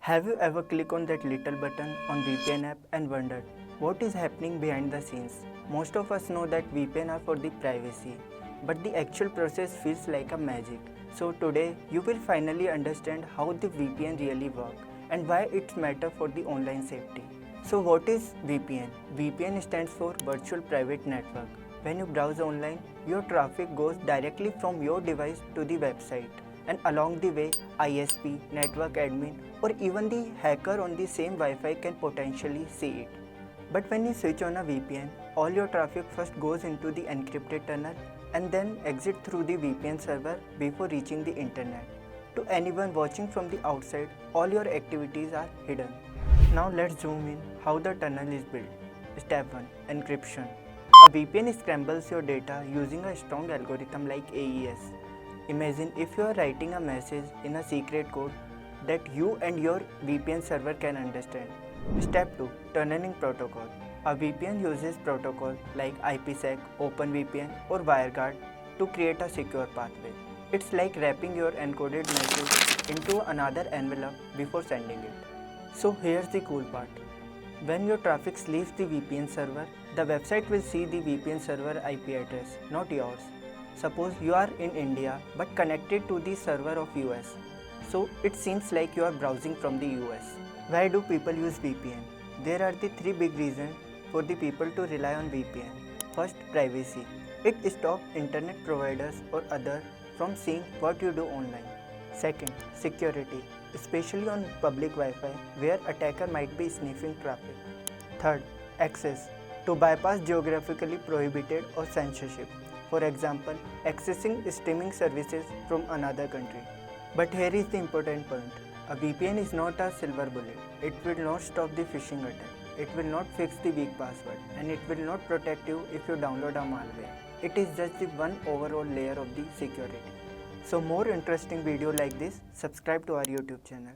Have you ever clicked on that little button on VPN app and wondered what is happening behind the scenes? Most of us know that VPN are for the privacy, but the actual process feels like a magic. So today you will finally understand how the VPN really work and why it matters for the online safety. So what is VPN? VPN stands for Virtual Private Network. When you browse online, your traffic goes directly from your device to the website, and along the way, ISP, network admin, or even the hacker on the same Wi-Fi can potentially see it. But when you switch on a VPN, all your traffic first goes into the encrypted tunnel and then exit through the VPN server before reaching the internet. To anyone watching from the outside, all your activities are hidden. Now let's zoom in how the tunnel is built. Step 1. Encryption. A VPN scrambles your data using a strong algorithm like AES. Imagine if you are writing a message in a secret code that you and your VPN server can understand. Step 2. Tunneling protocol. A VPN uses protocol like IPsec, OpenVPN or WireGuard to create a secure pathway. It's like wrapping your encoded message into another envelope before sending it. So here's the cool part. When your traffic leaves the VPN server, the website will see the VPN server IP address, not yours. Suppose you are in India but connected to the server of US. So it seems like you are browsing from the US. Why do people use VPN? There are the three big reasons for the people to rely on VPN. First, privacy. It stops internet providers or others from seeing what you do online. Second, security, especially on public Wi-Fi where attacker might be sniffing traffic. Third, access, to bypass geographically prohibited or censorship. For example, accessing streaming services from another country. But here is the important point. A VPN is not a silver bullet. It will not stop the phishing attack. It will not fix the weak password, and it will not protect you if you download a malware. It is just the one overall layer of the security. So more interesting video like this, subscribe to our YouTube channel.